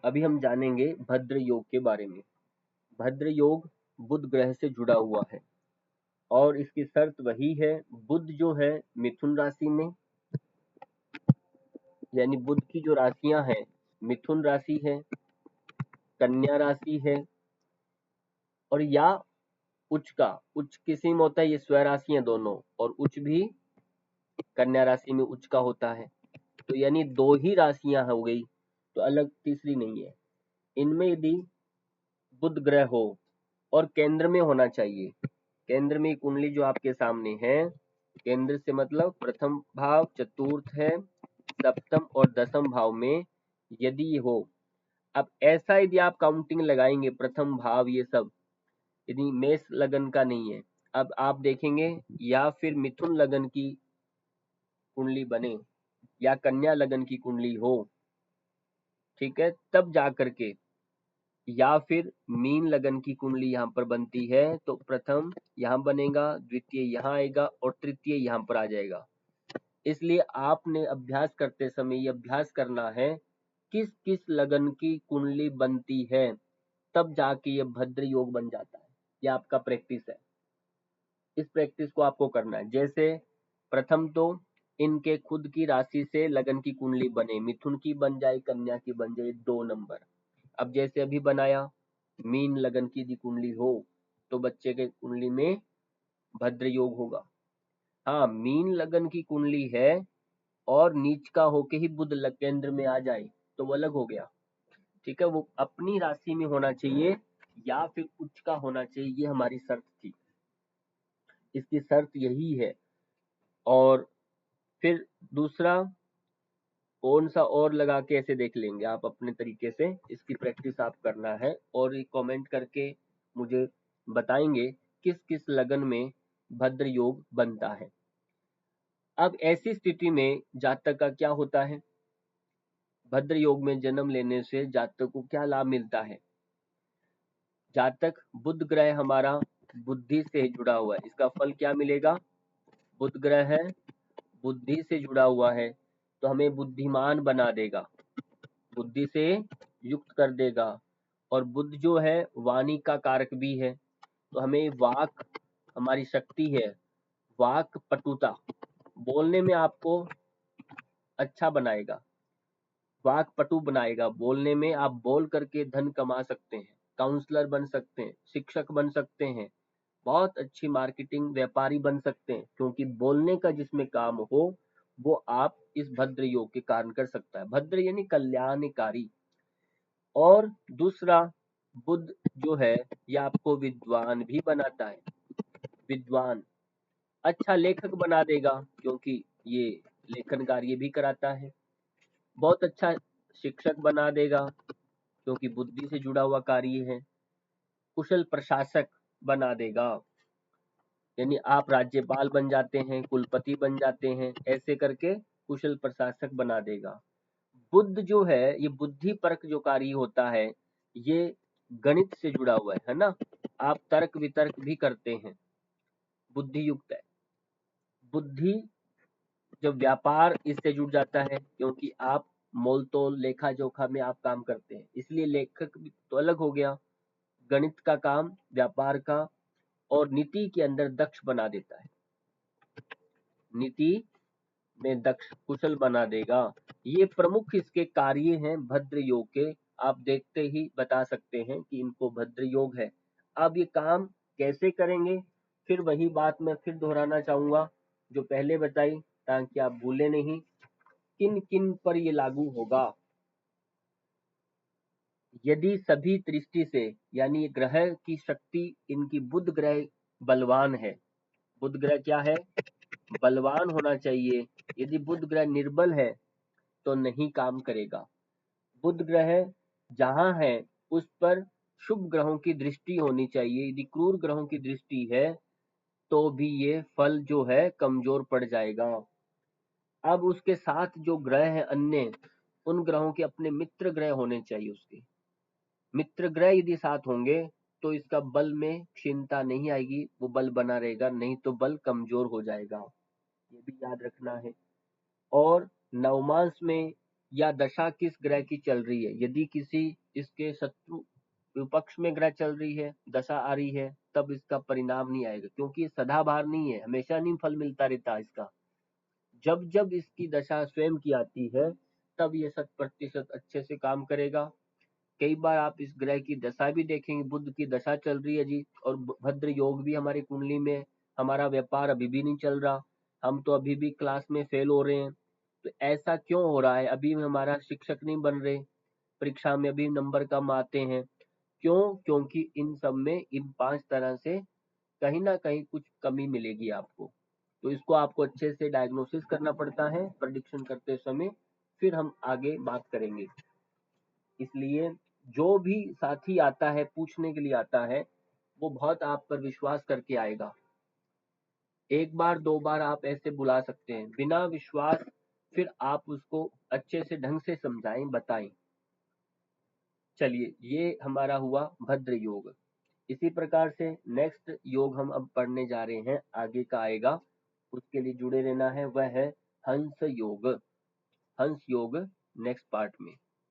अभी हम जानेंगे भद्र योग के बारे में। भद्र योग बुध ग्रह से जुड़ा हुआ है और इसकी शर्त वही है, बुध जो है मिथुन राशि में, यानी बुध की जो राशियां हैं मिथुन राशि है, कन्या राशि है और या उच्च का, उच्च किसी में होता है, ये स्वराशि है दोनों, और उच्च भी कन्या राशि में उच्च का होता है। तो यानी दो ही राशियां हो गई, तो अलग तीसरी नहीं है। इनमें यदि बुध ग्रह हो और केंद्र में होना चाहिए, केंद्र में कुंडली जो आपके सामने है, केंद्र से मतलब प्रथम भाव, चतुर्थ है, सप्तम और दसम भाव में यदि हो। अब ऐसा यदि आप काउंटिंग लगाएंगे, प्रथम भाव ये सब यदि मेष लगन का नहीं है, अब आप देखेंगे या फिर मिथुन लगन की कुंडली बने या कन्या लगन की कुंडली हो, ठीक है, तब जा करके, या फिर मीन लगन की कुंडली यहाँ पर बनती है तो प्रथम यहाँ बनेगा, द्वितीय यहाँ आएगा और तृतीय यहाँ पर आ जाएगा। इसलिए आपने अभ्यास करते समय ये अभ्यास करना है किस किस लगन की कुंडली बनती है, तब जाके ये भद्र योग बन जाता है। ये आपका प्रैक्टिस है, इस प्रैक्टिस को आपको करना है। जैसे प्रथम तो इनके खुद की राशि से लगन की कुंडली बने, मिथुन की बन जाए, कन्या की बन जाए, 2 नंबर। अब जैसे अभी बनाया, मीन लगन की यदि कुंडली हो तो बच्चे के कुंडली में भद्र योग होगा। हाँ, मीन लगन की कुंडली है और नीच का होके ही बुध केंद्र में आ जाए तो वो अलग हो गया, ठीक है। वो अपनी राशि में होना चाहिए या फिर उच्च का होना चाहिए, ये हमारी शर्त थी, इसकी शर्त यही है। और फिर दूसरा कौन सा और लगा के ऐसे देख लेंगे आप अपने तरीके से, इसकी प्रैक्टिस आप करना है और ये कमेंट करके मुझे बताएंगे किस किस लगन में भद्र योग बनता है। अब ऐसी स्थिति में जातक का क्या होता है, भद्र योग में जन्म लेने से जातक को क्या लाभ मिलता है। जातक बुध ग्रह हमारा बुद्धि से जुड़ा हुआ है, इसका फल क्या मिलेगा, बुध ग्रह है, बुद्धि से जुड़ा हुआ है तो हमें बुद्धिमान बना देगा, बुद्धि से युक्त कर देगा। और बुध जो है वाणी का कारक भी है, तो हमें वाक, हमारी शक्ति है, वाक पटुता, बोलने में आपको अच्छा बनाएगा, वाक पटु बनाएगा। बोलने में आप बोल करके धन कमा सकते हैं, काउंसलर बन सकते हैं, शिक्षक बन सकते हैं, बहुत अच्छी मार्केटिंग व्यापारी बन सकते हैं, क्योंकि बोलने का जिसमें काम हो वो आप इस भद्र योग के कारण कर सकता है। भद्र यानी कल्याणकारी। और दूसरा, बुध जो है ये आपको विद्वान भी बनाता है, विद्वान, अच्छा लेखक बना देगा क्योंकि ये लेखन कार्य भी कराता है, बहुत अच्छा शिक्षक बना देगा क्योंकि बुद्धि से जुड़ा हुआ कार्य है, कुशल प्रशासक बना देगा, यानी आप राज्यपाल बन जाते हैं, कुलपति बन जाते हैं, ऐसे करके कुशल प्रशासक बना देगा। बुद्ध जो है ये बुद्धि परक जो कार्य होता है, ये गणित से जुड़ा हुआ है ना, आप तर्क वितर्क भी करते हैं, बुद्धि युक्त है। बुद्धि जब व्यापार इससे जुड़ जाता है क्योंकि आप मोल तोल लेखा जोखा में आप काम करते हैं, इसलिए लेखक भी तो अलग हो गया, गणित का काम व्यापार का और नीति के अंदर दक्ष बना देता है, नीति में दक्ष कुशल बना देगा। ये प्रमुख इसके कार्य हैं भद्र योग के, आप देखते ही बता सकते हैं कि इनको भद्र योग है। अब ये काम कैसे करेंगे, फिर वही बात मैं फिर दोहराना चाहूंगा जो पहले बताई, ताकि आप भूले नहीं किन किन पर ये लागू होगा। यदि सभी दृष्टि से, यानी ग्रह की शक्ति, इनकी बुध ग्रह बलवान है, बुध ग्रह क्या है, बलवान होना चाहिए। यदि बुध ग्रह निर्बल है तो नहीं काम करेगा। बुध ग्रह जहां है उस पर शुभ ग्रहों की दृष्टि होनी चाहिए, यदि क्रूर ग्रहों की दृष्टि है तो भी ये फल जो है कमजोर पड़ जाएगा। अब उसके साथ जो ग्रह है अन्य, उन ग्रहों के अपने मित्र ग्रह होने चाहिए, उसके मित्र ग्रह यदि साथ होंगे तो इसका बल में क्षीणता नहीं आएगी, वो बल बना रहेगा, नहीं तो बल कमजोर हो जाएगा, ये भी याद रखना है। और नवमांश में या दशा किस ग्रह की चल रही है। यदि किसी इसके शत्रु विपक्ष में ग्रह चल रही है, दशा आ रही है, तब इसका परिणाम नहीं आएगा, क्योंकि ये सदाबहार नहीं है, हमेशा नहीं फल मिलता रहता इसका। जब जब इसकी दशा स्वयं की आती है तब ये 100% अच्छे से काम करेगा। कई बार आप इस ग्रह की दशा भी देखेंगे, बुध की दशा चल रही है जी, और भद्र योग भी हमारी कुंडली में, हमारा व्यापार अभी भी नहीं चल रहा, हम तो अभी भी क्लास में फेल हो रहे हैं। तो ऐसा क्यों हो रहा है, अभी हमारा शिक्षक नहीं बन रहे, परीक्षा में अभी नंबर कम आते हैं, क्यों? क्योंकि इन सब में इन 5 तरह से कहीं ना कहीं कुछ कमी मिलेगी आपको। तो इसको आपको अच्छे से डायग्नोसिस करना पड़ता है प्रेडिक्शन करते समय, फिर हम आगे बात करेंगे। इसलिए जो भी साथी आता है पूछने के लिए आता है, वो बहुत आप पर विश्वास करके आएगा। एक बार 2 बार आप ऐसे बुला सकते हैं, बिना विश्वास फिर आप उसको अच्छे से ढंग से समझाएं, बताएं। चलिए, ये हमारा हुआ भद्र योग। इसी प्रकार से नेक्स्ट योग हम अब पढ़ने जा रहे हैं, आगे का आएगा, उसके लिए जुड़े रहना है, वह है हंस योग। हंस योग नेक्स्ट पार्ट में।